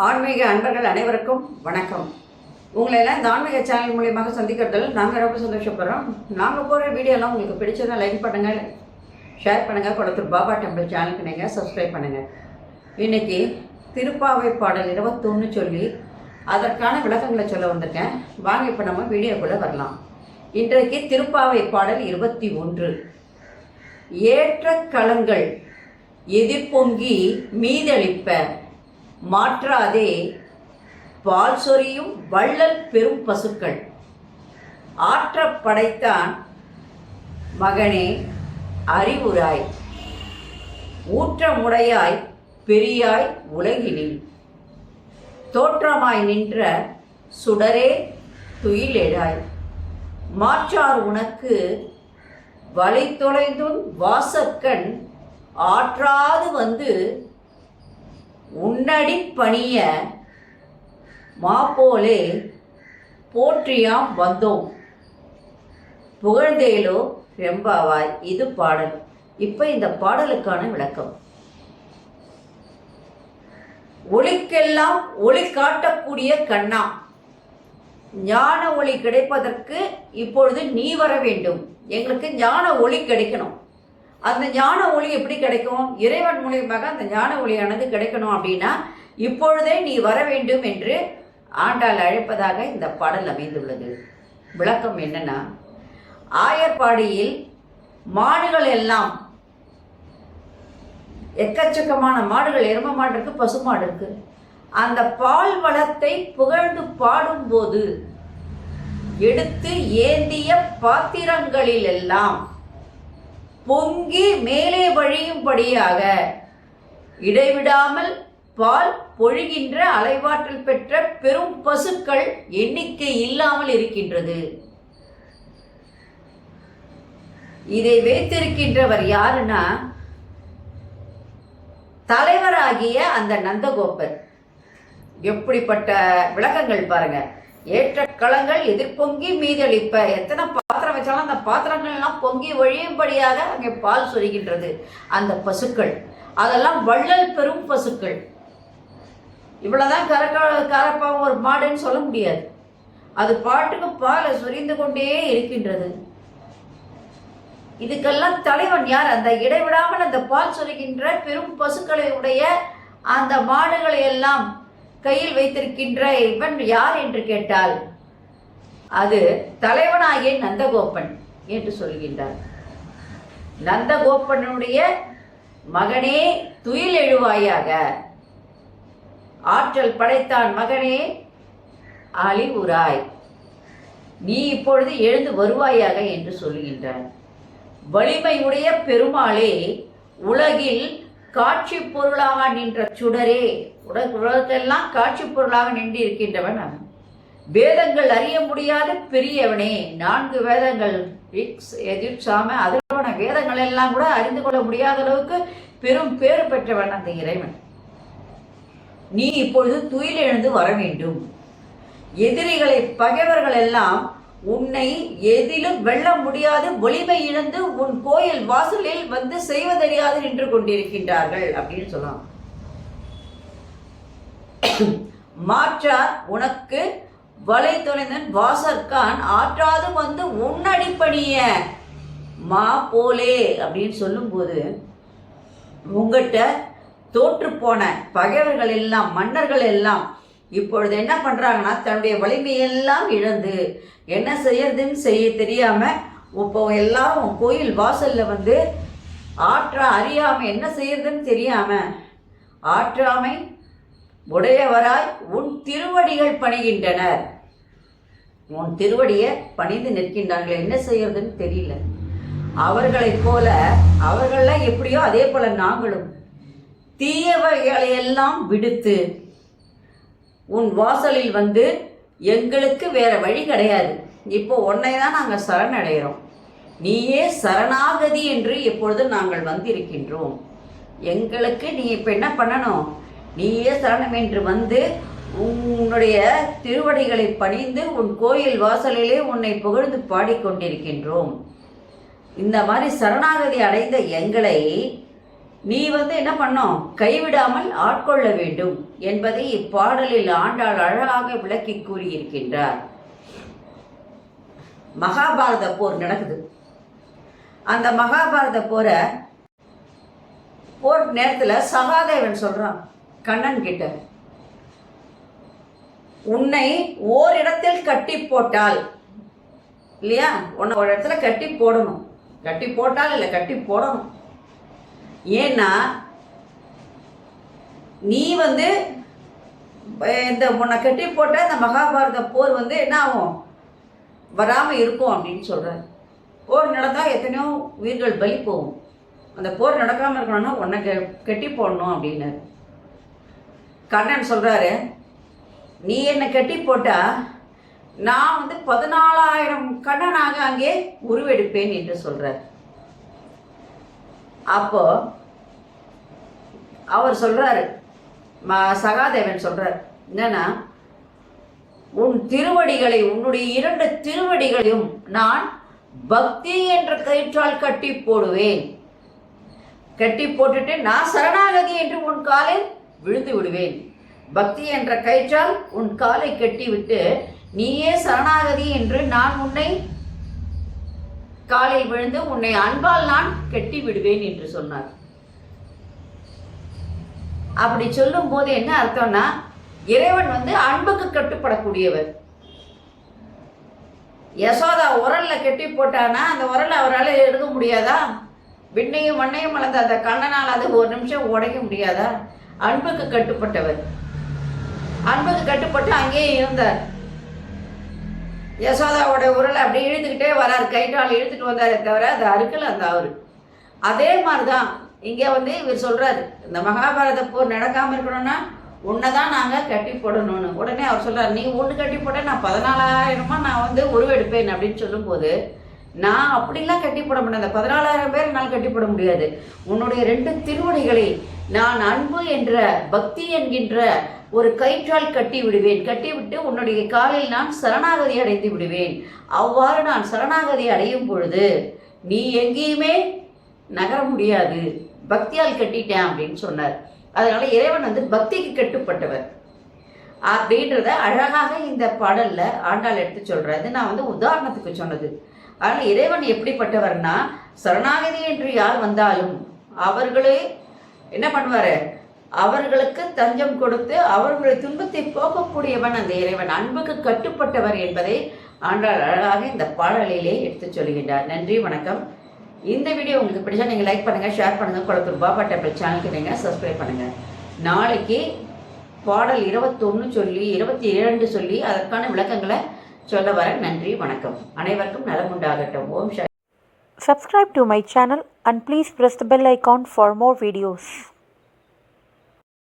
ஆன்மீக அன்பர்கள் அனைவருக்கும் வணக்கம். உங்களை எல்லாம் இந்த ஆன்மீக சேனல் மூலியமாக சந்திக்கிறதில் நாங்கள் ரொம்ப சந்தோஷப்படுறோம். நாங்கள் போகிற வீடியோலாம் உங்களுக்கு பிடிச்சதை லைக் பண்ணுங்கள், ஷேர் பண்ணுங்கள். கொளத்தூர் பாபா டெம்பிள் சேனலுக்கு நீங்கள் சப்ஸ்கிரைப் பண்ணுங்கள். இன்றைக்கி திருப்பாவை பாடல் 21 சொல்லி அதற்கான விளக்கங்களை சொல்ல வந்திருக்கேன். வாங்க இப்போ நம்ம வீடியோக்குள்ளே வரலாம். இன்றைக்கு திருப்பாவை பாடல் 21. ஏற்ற களங்கள் எதிர்பொங்கி மீதளிப்ப மாற்றாதே பால் சொரியும் வள்ளல் பெரும் பசுக்கள் ஆற்ற படைத்தான் மகனே அறிவுராய் ஊற்றமுடையாய் பெரியாய் உலகினில் தோற்றமாய் நின்ற சுடரே துயிலெழாய் மாற்றார் உனக்கு வழி தொலைந்துன் வாசற்கண் ஆற்றாது வந்து உன்னடி பணிய மாப்போலே போற்றியாம் வந்தோம் புகழ்ந்தேலோ ரெம்பாவாய். இது பாடல். இப்போ இந்த பாடலுக்கான விளக்கம். ஒளிக்கெல்லாம் ஒளி காட்டக்கூடிய கண்ணா, ஞான ஒளி கிடைப்பதற்கு இப்பொழுது நீ வர வேண்டும். எங்களுக்கு ஞான ஒளி கிடைக்கணும். அந்த ஞான ஒளி எப்படி கிடைக்கும்? இறைவன் மூலியமாக அந்த ஞான ஒளியானது கிடைக்கணும். அப்படின்னா இப்பொழுதே நீ வர வேண்டும் என்று ஆண்டாள் அழைப்பதாக இந்த பாடல் அமைந்துள்ளது. விளக்கம் என்னன்னா, ஆயர்பாடியில் மாடுகள் எல்லாம் எக்கச்சக்கமான மாடுகள், எரும மாடு இருக்கு, பசுமாடு இருக்கு. அந்த பால் வளத்தை புகழ்ந்து பாடும்போது எடுத்து ஏந்திய பாத்திரங்களில் எல்லாம் பொங்கி மேலே வழியும்படியாக இடைவிடாமல் பால் பொழிகின்ற அலைவாற்றல் பெற்ற பெரும் பசுக்கள் எண்ணிக்கை இல்லாமல் இருக்கின்றது. இதை வைத்திருக்கின்றவர் யாருன்னா, தலைவராகிய அந்த நந்தகோபர். எப்படிப்பட்ட விளக்கங்கள் பாருங்க. ஏற்ற களங்கள் எதிர்பொங்கி மீதளிப்ப, எத்தனை பாத்திரம் வச்சாலும் அந்த பாத்திரங்கள் எல்லாம் பொங்கி ஒழியும்படியாக அங்கே பால் சொரிகின்றது. அந்த பசுக்கள் அதெல்லாம் வள்ளல் பெரும் பசுக்கள். இவ்வளவுதான் கரப்பாவும் ஒரு மாடுன்னு சொல்ல முடியாது. அது பாட்டுக்கு பாலை சொரிந்து கொண்டே இருக்கின்றது. இதுக்கெல்லாம் தலைவன் யார்? அந்த இடைவிடாமல் அந்த பால் சொரிகின்ற பெரும் பசுக்களை உடைய அந்த மாடுகளை எல்லாம் கையில் வைத்திருக்கின்ற இவன் யார் என்று கேட்டால் அது தலைவனாகிய நந்தகோபன் என்று சொல்கின்றார். நந்தகோபனுடைய மகனே துயில் எழுவாயாக, ஆற்றல் படைத்தான் மகனே அறிவுராய், நீ இப்பொழுது எழுந்து வருவாயாக என்று சொல்கின்றார். வலிமையுடைய பெருமாளே, உலகில் காட்சி பொருளாக நின்ற சுடரே, உலகெல்லாம் காட்சி பொருளாக நின்று இருக்கின்றவன் அவன். வேதங்கள் அறிய முடியாத பெரியவனே, 4 வேதங்கள் எதிர்சாம அதோட வேதங்கள் எல்லாம் கூட அறிந்து கொள்ள முடியாத அளவுக்கு பெரும் பேறு பெற்றவன் அந்த இறைவன். நீ இப்பொழுது துயில் எழுந்து வர வேண்டும். எதிரிகளை பகைவர்கள் எல்லாம் உன்னை எதிலும் வெல்ல முடியாது வலிமை இழந்து உன் கோயில் வாசலில் வந்து செய்வதறியாது நின்று கொண்டிருக்கின்றார்கள் அப்படின்னு சொல்லலாம். மாற்றார் உனக்கு வலை தொலைந்தன் வாசற்கான் ஆற்றாது வந்து உன்னடிப்பணிய மா போலே அப்படின்னு சொல்லும்போது, உங்கள்கிட்ட தோற்று போன பகைவர்கள் எல்லாம், மன்னர்கள் எல்லாம் இப்பொழுது என்ன பண்றாங்கன்னா, தன்னுடைய வலிமையெல்லாம் இழந்து என்ன செய்யறதுன்னு செய்ய தெரியாம இப்போ எல்லாரும் கோயில் வாசல்ல வந்து அறியாம என்ன செய்யறதுன்னு தெரியாம ஆற்றாமை உடையவராய் உன் திருவடிகள் பணிகின்றனர். உன் திருவடியை பணிந்து நிற்கின்றார்கள். என்ன செய்யறதுன்னு தெரியல. அவர்களைப் போல அவர்கள்லாம் எப்படியோ அதே போல நாங்களும் தீயவைகளை எல்லாம் விடுத்து உன் வாசலில் வந்து எங்களுக்கு வேற வழி கிடையாது. இப்போ உன்னை தான் நாங்கள் சரணடைகிறோம். நீயே சரணாகதி என்று எப்பொழுது நாங்கள் வந்திருக்கின்றோம். எங்களுக்கு நீ இப்போ என்ன பண்ணணும்? நீயே சரணம் என்று வந்து உன்னுடைய திருவடிகளை பணிந்து உன் கோயில் வாசலிலே உன்னை புகழ்ந்து பாடிக்கொண்டிருக்கின்றோம். இந்த மாதிரி சரணாகதி அடைந்த எங்களை நீ என்ன பண்ணும், கைவிடாமல் ஆட்கொள்ள வேண்டும் என்பதை இப்பாடலில் ஆண்டாள் அழகாக விளக்கி கூறியிருக்கின்றார். மகாபாரத போர் நடக்குது. அந்த மகாபாரத போர் நேரத்தில் சகாதேவன் சொல்றான் கண்ணன் கிட்ட, உன்னை ஓரிடத்தில் கட்டி போட்டால், இல்லையா, உன்னை ஒரு இடத்துல கட்டி போடணும். கட்டி போட்டால் இல்லை, கட்டி போடணும். ஏன்னா நீ இந்த உன்னை கட்டி போட்ட இந்த மகாபாரத போர் என்ன ஆகும், வராமல் இருக்கும் அப்படின்னு சொல்கிறார். போர் நடந்தால் எத்தனையோ உயிர்கள் பலி போகும். அந்த போர் நடக்காமல் இருக்கணும்னா உன்னை கட்டி போடணும் அப்படின்னு கண்ணன் சொல்கிறாரு. நீ என்னை கட்டி போட்டால் நான் 14,000 கண்ணனாக அங்கே உருவெடுப்பேன் என்று சொல்கிறார். அப்போ அவர் சொல்கிறாரு, சகாதேவன் சொல்கிறார் என்னன்னா, உன் திருவடிகளை, உன்னுடைய 2 திருவடிகளையும் நான் பக்தி என்ற கயிற்றால் கட்டி போடுவேன். கட்டி போட்டுட்டு நான் சரணாகதி என்று உன் காலில் விழுந்து விடுவேன். பக்தி என்ற கயிற்றால் உன் காலை கட்டிவிட்டு நீயே சரணாகதி என்று நான் உன்னை காலில் விழுந்து உன்னை அன்பால் நான் கட்டி விடுவேன் என்று சொன்னார். அப்படி சொல்லும் போது என்ன அர்த்தம்னா, இறைவன் அன்புக்கு கட்டுப்படக்கூடியவர். யசோதா உரல்ல கட்டி போட்டானா அந்த உரலை அவரால் எடுக்க முடியாதா? விண்ணையும் மண்ணையும் வளர்ந்த அந்த கண்ணனால் அது ஒரு நிமிஷம் உடைக்க முடியாதா? அன்புக்கு கட்டுப்பட்டவர். அன்புக்கு கட்டுப்பட்டு அங்கேயே இருந்தார். யசோதாவோட உரலை அப்படி இழுத்துக்கிட்டே வரார், கைட்டால் இழுத்துட்டு வந்தாரே தவிர அது அறுக்கல அந்த அவரு. அதே மாதிரி தான் இங்கே இவர் சொல்கிறாரு, இந்த மகாபாரத போர் நடக்காமல் இருக்கணும்னா உன்னை தான் நாங்கள் கட்டி போடணும்னு. உடனே அவர் சொல்கிறார், நீ ஒன்று கட்டி போட்ட நான் 14,000 நான் உருவெடுப்பேன் அப்படின்னு சொல்லும்போது, நான் அப்படிலாம் கட்டி போட முடியாது. அந்த 14,000 பேர் என்னால் கட்டி போட முடியாது. உன்னுடைய 2 திருவடிகளை நான் அன்பு என்ற பக்தி என்கின்ற ஒரு கயிற்றால் கட்டி விடுவேன். கட்டி விட்டு உன்னுடைய காலில் நான் சரணாகதி அடைந்து விடுவேன். அவ்வாறு நான் சரணாகதி அடையும் பொழுது நீ எங்கேயுமே நகர முடியாது, பக்தியால் கட்டிட்டேன் அப்படின்னு சொன்னார். அதனால இறைவன் பக்திக்கு கட்டுப்பட்டவர் அப்படின்றத அழகாக இந்த பாடல்ல ஆண்டாள் எடுத்து சொல்றது. நான் உதாரணத்துக்கு சொன்னது. ஆனால் இறைவன் எப்படிப்பட்டவர்னா, சரணாகதி என்று யார் வந்தாலும் அவர்களே என்ன பண்ணுவாரு, அவர்களுக்கு தஞ்சம் கொடுத்து அவர்களுடைய துன்பத்தை போக்கக்கூடியவன் அந்த இறைவன், அன்புக்கு கட்டுப்பட்டவர் என்பதை ஆண்டாள் அழகாக இந்த பாடலிலே எடுத்து சொல்கின்றார். நன்றி, வணக்கம். இந்த வீடியோ உங்களுக்கு பிடிச்சா நீங்கள் லைக் பண்ணுங்கள், ஷேர் பண்ணுங்கள். குளத்தூர் பாபா டெம்பிள் சேனலுக்கு நீங்கள் சப்ஸ்கிரைப் பண்ணுங்கள். நாளைக்கு பாடல் 21 சொல்லி 22 சொல்லி அதற்கான விளக்கங்களை சொல்ல வரேன். நன்றி, வணக்கம். அனைவருக்கும் நலம் உண்டாகட்டும். ஓம் Sai. Subscribe to my channel and please press the bell icon for more videos.